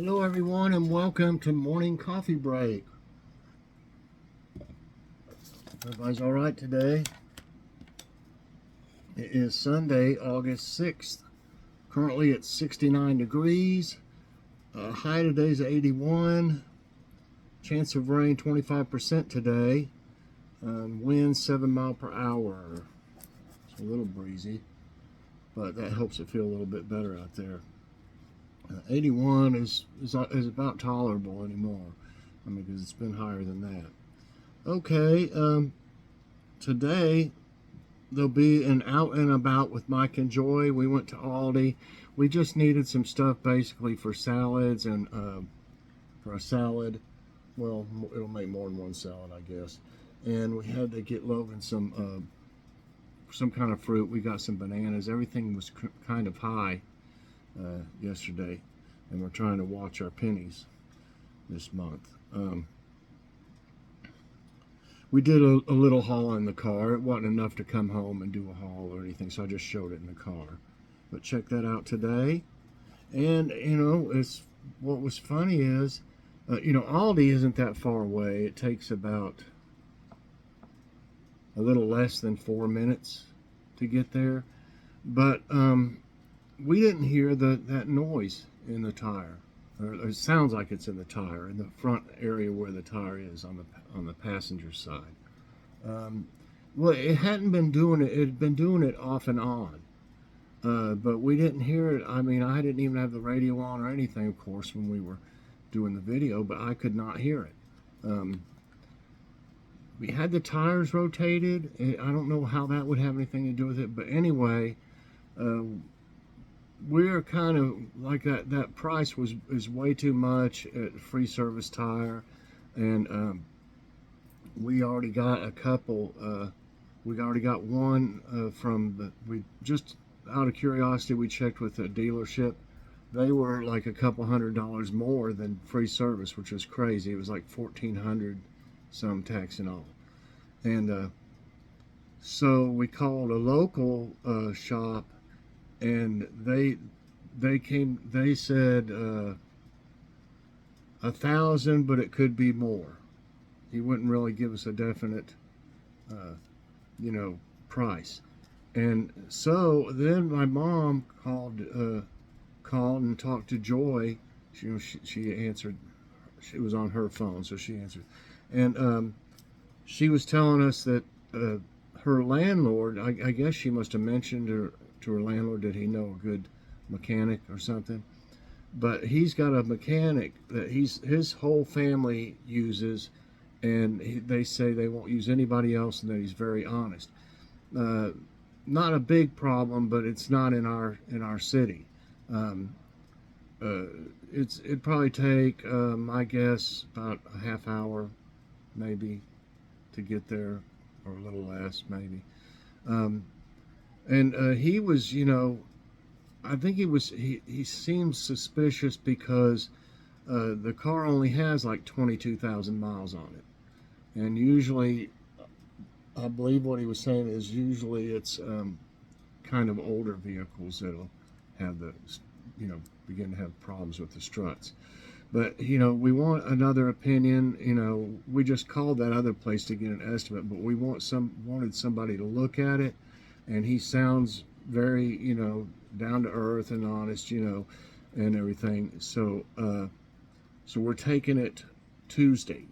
Hello everyone and welcome to morning coffee break. Everybody's all right today. It is Sunday, August 6th. Currently it's 69 degrees. High today is 81. Chance of rain 25% today. Wind 7 miles per hour. It's a little breezy, but that helps it feel a little bit better out there. 81 is about tolerable anymore. I mean, because it's been higher than that. Okay, today there'll be an out and about with Mike and Joy. We went to Aldi. We just needed some stuff basically for salads and for a salad. Well, it'll make more than one salad, I guess. And we had to get Logan some kind of fruit. We got some bananas. Everything was kind of high yesterday, and we're trying to watch our pennies this month. We did a little haul in the car. It wasn't enough to come home and do a haul or anything, so I just showed it in the car. But check that out today. And it's what was funny is Aldi isn't that far away. It takes about a little less than 4 minutes to get there, but we didn't hear that noise in the tire. Or it sounds like it's in the tire, in the front area where the tire is on the passenger side. Well, it hadn't been doing it. It had been doing it off and on, but we didn't hear it. I mean, I didn't even have the radio on or anything, of course, when we were doing the video, but I could not hear it. We had the tires rotated. I don't know how that would have anything to do with it, but anyway, we're kind of like that price is way too much at free service tire, and we already got a couple. We already got one we just out of curiosity we checked with the dealership. They were like a couple $100 more than free service, which was crazy. It was like $1,400 some tax and all, and so we called a local shop. And they said 1,000, but it could be more. He wouldn't really give us a definite, price. And so then my mom called and talked to Joy. She answered. She was on her phone, so she answered, and she was telling us that her landlord. I guess she must have mentioned to her landlord that he know a good mechanic or something, but he's got a mechanic that his whole family uses, and they say they won't use anybody else, and that he's very honest. Not a big problem, but it's not in our city. It'd probably take I guess about a half hour maybe to get there, or a little less maybe. And he was, I think he seems suspicious because the car only has like 22,000 miles on it. And usually, I believe what he was saying is usually it's kind of older vehicles that'll have begin to have problems with the struts. But, we want another opinion. We just called that other place to get an estimate, but we wanted somebody to look at it. And he sounds very, down to earth and honest, and everything. So we're taking it Tuesday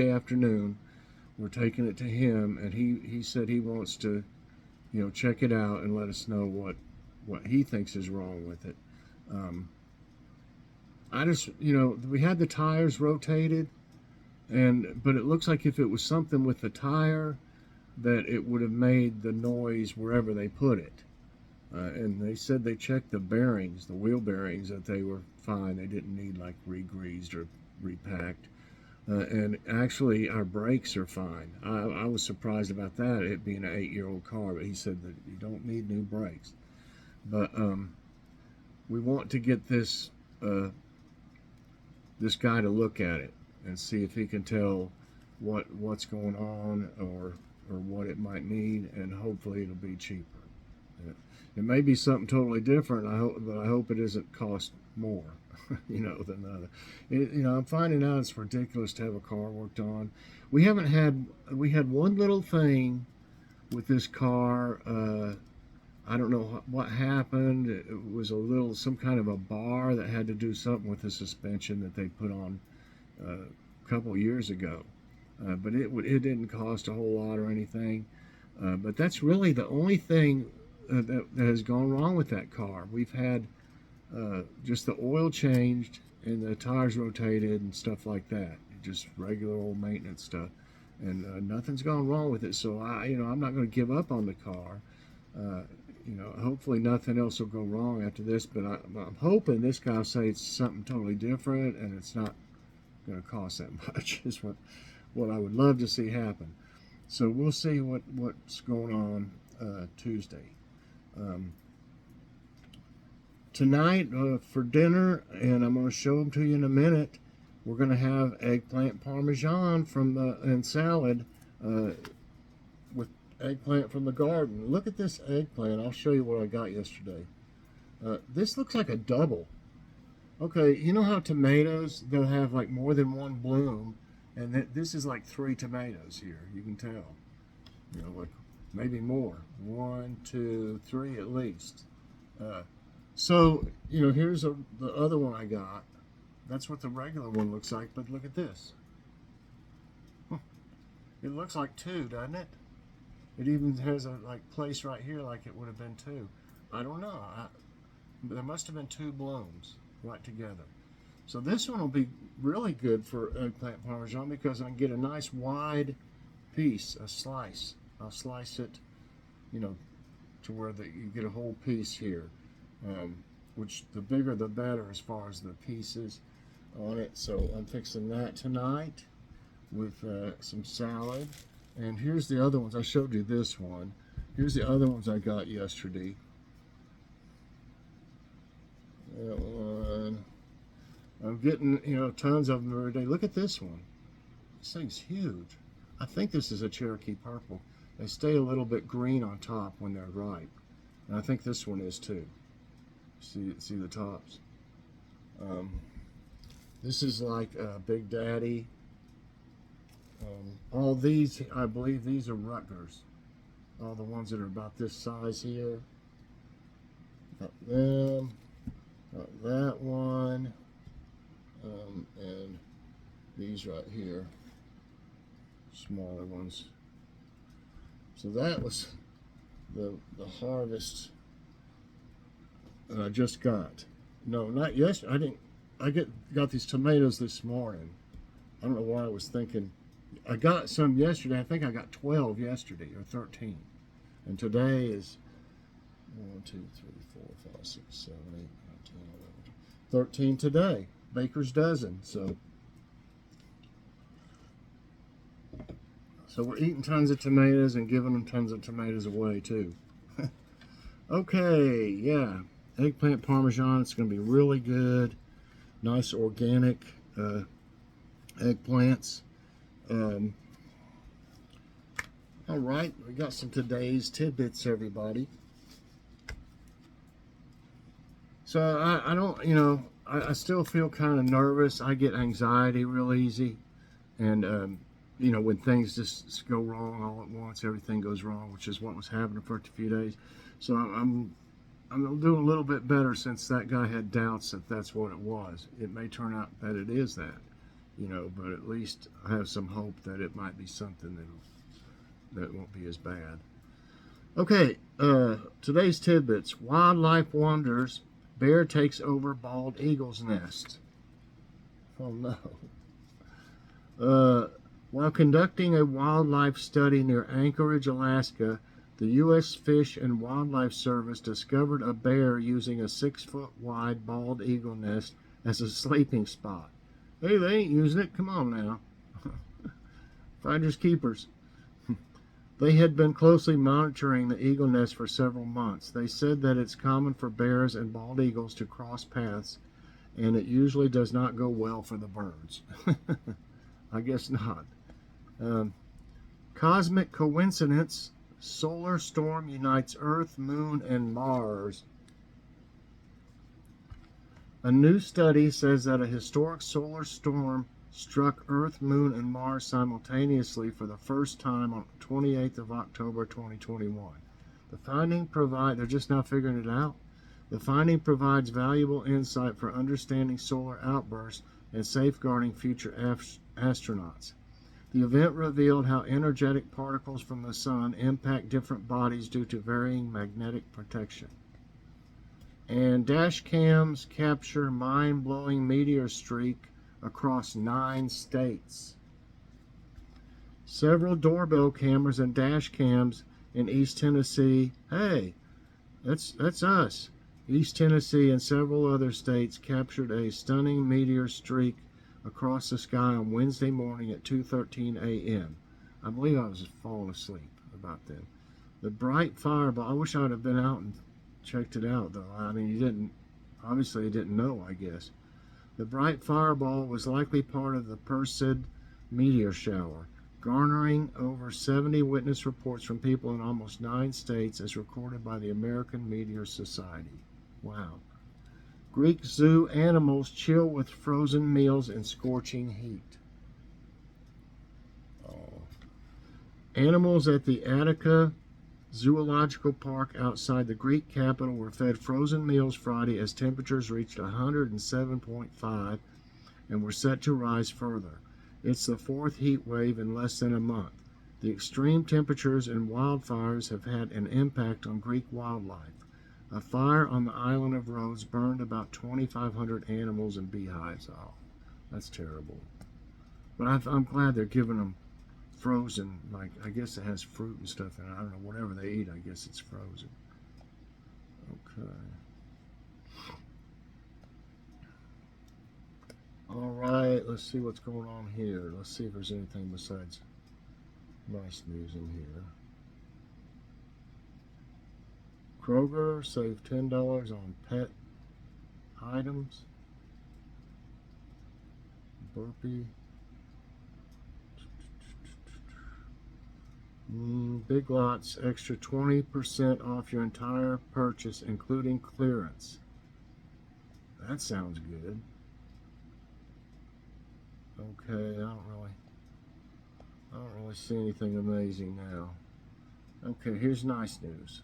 afternoon. We're taking it to him, and he said he wants to, check it out and let us know what he thinks is wrong with it. I just, we had the tires rotated, but it looks like if it was something with the tire, that it would have made the noise wherever they put it. And they said they checked the bearings, the wheel bearings, that they were fine. They didn't need like re-greased or repacked. And actually our brakes are fine. I was surprised about that, it being an 8-year-old car, but he said that you don't need new brakes. But we want to get this guy to look at it and see if he can tell what's going on or what it might need, and hopefully it'll be cheaper. It may be something totally different. But I hope it isn't cost more, than the other. I'm finding out it's ridiculous to have a car worked on. We had one little thing with this car. I don't know what happened. It was some kind of a bar that had to do something with the suspension that they put on a couple years ago. But it didn't cost a whole lot or anything. But that's really the only thing that has gone wrong with that car. We've had just the oil changed and the tires rotated and stuff like that. Just regular old maintenance stuff. And nothing's gone wrong with it. So I'm not going to give up on the car. Hopefully nothing else will go wrong after this, but I'm hoping this guy will say it's something totally different and it's not going to cost that much. Is what I would love to see happen. So we'll see what's going on Tuesday. Tonight for dinner, and I'm going to show them to you in a minute, we're going to have eggplant parmesan and salad with eggplant from the garden. Look at this eggplant. I'll show you what I got yesterday. This looks like a double. Okay, you know how tomatoes, they'll have like more than one bloom, and this is like 3 tomatoes here. You can tell. Like maybe more. 1, 2, 3 at least. So, here's the other one I got. That's what the regular one looks like, but look at this. It looks like 2, doesn't it? It even has a place right here like it would have been 2. I don't know. There must have been 2 blooms right together. So this one will be really good for eggplant parmesan because I can get a nice wide piece, a slice. I'll slice it, to where you get a whole piece here. Which the bigger the better as far as the pieces on it. So I'm fixing that tonight with some salad. And here's the other ones. I showed you this one. Here's the other ones I got yesterday. That one. I'm getting, tons of them every day. Look at this one. This thing's huge. I think this is a Cherokee purple. They stay a little bit green on top when they're ripe. And I think this one is too. See the tops. This is like Big Daddy. All these, I believe these are Rutgers. All the ones that are about this size here. Got them. Got that one. And these right here. Smaller ones. So that was the harvest that I just got. No, not yesterday. I got these tomatoes this morning. I don't know why I was thinking. I got some yesterday. I think I got 12 yesterday, or 13. And today is 1, 2, 3, 4, 5, 6, 7, 8, 9, 10, 11, 13 today. Baker's dozen. So we're eating tons of tomatoes and giving them tons of tomatoes away too. Okay, yeah. Eggplant parmesan, it's going to be really good. Nice organic eggplants. All right, we got some today's tidbits, everybody. So I don't, I still feel kind of nervous. I get anxiety real easy. And, when things just go wrong all at once, everything goes wrong, which is what was happening for a few days. So I'm doing a little bit better since that guy had doubts that that's what it was. It may turn out that it is that, but at least I have some hope that it might be something that won't be as bad. Okay, today's tidbits. Wildlife wonders. Bear takes over bald eagle's nest. Oh no. While conducting a wildlife study near Anchorage, Alaska, the U.S. Fish and Wildlife Service discovered a bear using a 6-foot wide bald eagle nest as a sleeping spot. Hey, they ain't using it. Come on now. Finders keepers. They had been closely monitoring the eagle nest for several months. They said that it's common for bears and bald eagles to cross paths, and it usually does not go well for the birds. I guess not. Cosmic coincidence, Solar storm unites Earth, Moon, and Mars. A new study says that a historic solar storm struck Earth, Moon, and Mars simultaneously for the first time on 28th of October 2021. The finding they're just now figuring it out. The finding provides valuable insight for understanding solar outbursts and safeguarding future astronauts. The event revealed how energetic particles from the sun impact different bodies due to varying magnetic protection. And dash cams capture mind-blowing meteor streak across 9 states. Several doorbell cameras and dash cams in East Tennessee. Hey, that's us. East Tennessee and several other states captured a stunning meteor streak across the sky on Wednesday morning at 2:13 a.m. I believe I was falling asleep about then. The bright fireball, I wish I would have been out and checked it out, though. I mean, he didn't know, I guess. The bright fireball was likely part of the Perseid meteor shower, garnering over 70 witness reports from people in almost 9 states as recorded by the American Meteor Society. Wow. Greek zoo animals chill with frozen meals in scorching heat. Oh. Animals at the Attica Zoological Park outside the Greek capital were fed frozen meals Friday as temperatures reached 107.5 and were set to rise further. It's the 4th heat wave in less than a month. The extreme temperatures and wildfires have had an impact on Greek wildlife. A fire on the island of Rhodes burned about 2,500 animals and beehives. Oh, that's terrible. But I'm glad they're giving them frozen, like, I guess it has fruit and stuff in it. I don't know, whatever they eat, I guess it's frozen. Okay. All right, let's see what's going on here. Let's see if there's anything besides nice news in here. Kroger saved $10 on pet items. Burpee. Big Lots, extra 20% off your entire purchase, including clearance. That sounds good. Okay, I don't really see anything amazing now. Okay, here's nice news.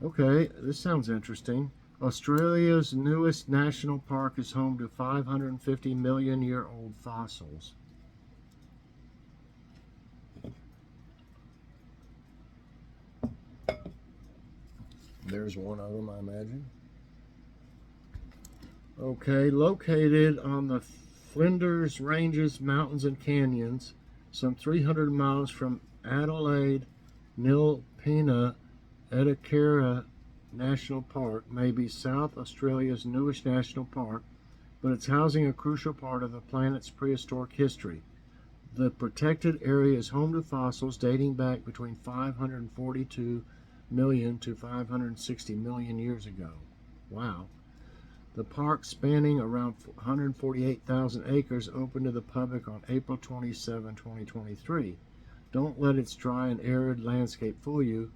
Okay, this sounds interesting. Australia's newest national park is home to 550 million-year-old fossils. There's one of them, I imagine. Okay, located on the Flinders Ranges Mountains and Canyons, some 300 miles from Adelaide, Nilpena Edacara National Park may be South Australia's newest national park, but it's housing a crucial part of the planet's prehistoric history. The protected area is home to fossils dating back between 542 million to 560 million years ago. Wow. The park, spanning around 148,000 acres, opened to the public on April 27, 2023. Don't let its dry and arid landscape fool you.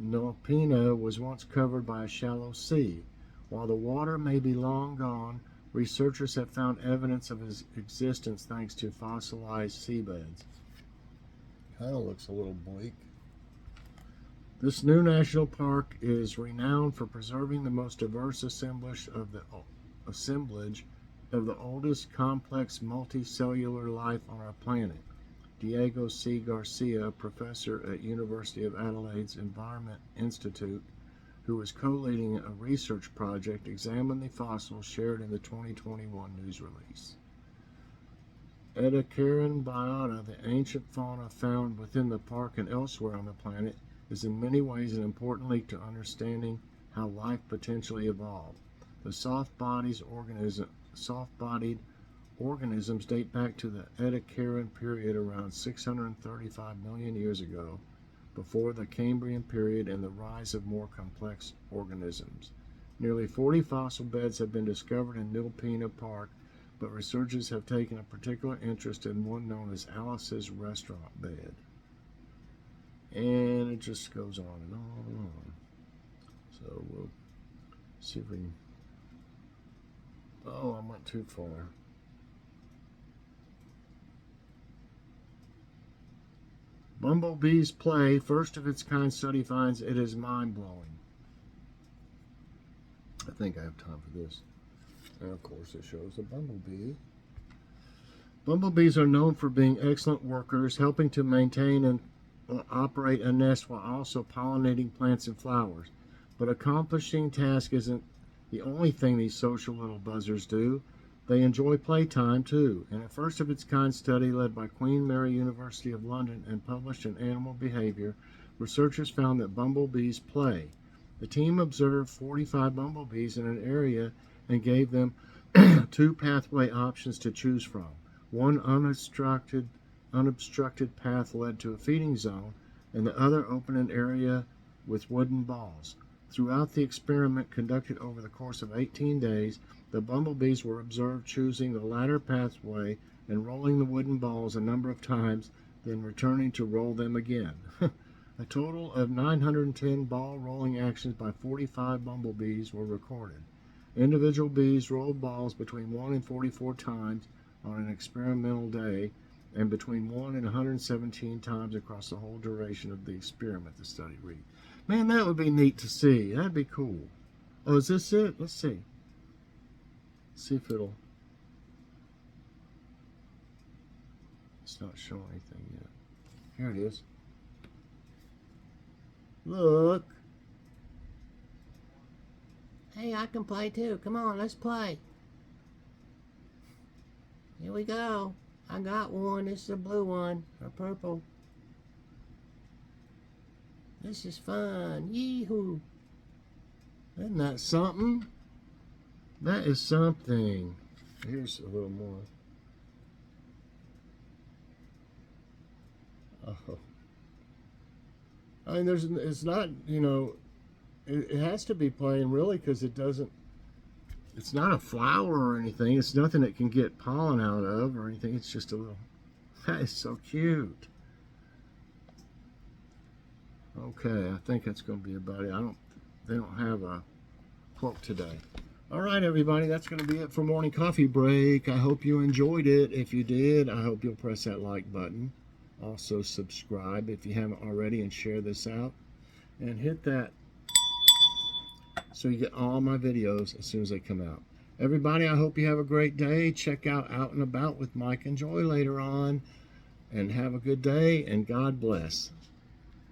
Nilpena was once covered by a shallow sea. While the water may be long gone, researchers have found evidence of its existence thanks to fossilized seabeds. Kind of looks a little bleak. This new national park is renowned for preserving the most diverse assemblage of the oldest complex multicellular life on our planet. Diego C. Garcia, professor at University of Adelaide's Environment Institute, who is co-leading a research project, examined the fossils shared in the 2021 news release. Edacaran biota, the ancient fauna found within the park and elsewhere on the planet, is in many ways an important link to understanding how life potentially evolved. The soft-bodied organisms date back to the Edacaran period around 635 million years ago, before the Cambrian period and the rise of more complex organisms. Nearly 40 fossil beds have been discovered in Nilpena Park, but researchers have taken a particular interest in one known as Alice's restaurant bed. And it just goes on and on and on. So we'll see if we can... Oh, I went too far. Bumblebee's play, first of its kind study finds it is mind-blowing. I think I have time for this. And of course it shows a bumblebee. Bumblebees are known for being excellent workers, helping to maintain and operate a nest while also pollinating plants and flowers. But accomplishing task isn't the only thing these social little buzzers do. They enjoy playtime too. In a first of its kind study led by Queen Mary University of London and published in Animal Behavior, researchers found that bumblebees play. The team observed 45 bumblebees in an area and gave them 2 pathway options to choose from. One unobstructed path led to a feeding zone, and the other opened an area with wooden balls. Throughout the experiment conducted over the course of 18 days, the bumblebees were observed choosing the latter pathway and rolling the wooden balls a number of times, then returning to roll them again. A total of 910 ball rolling actions by 45 bumblebees were recorded. Individual bees rolled balls between 1 and 44 times on an experimental day, and between 1 and 117 times across the whole duration of the experiment, the study read. Man, that would be neat to see. That'd be cool. Oh, is this it? Let's see. See if it'll... It's not showing anything yet. Here it is. Look. Hey, I can play too. Come on, let's play. Here we go. I got one. This is a blue one. Or purple. This is fun. Yee-hoo. Isn't that something? That is something. Here's a little more. Oh. I mean, it's not, you know, it has to be playing really because it doesn't, it's not a flower or anything. It's nothing that can get pollen out of or anything. It's just a little, that is so cute. Okay, I think that's going to be about it. They don't have a quote today. All right, everybody, that's going to be it for Morning Coffee Break. I hope you enjoyed it. If you did, I hope you'll press that like button. Also, subscribe if you haven't already and share this out. And hit that so you get all my videos as soon as they come out. Everybody, I hope you have a great day. Check out Out and About with Mike and Joy later on. And have a good day, and God bless.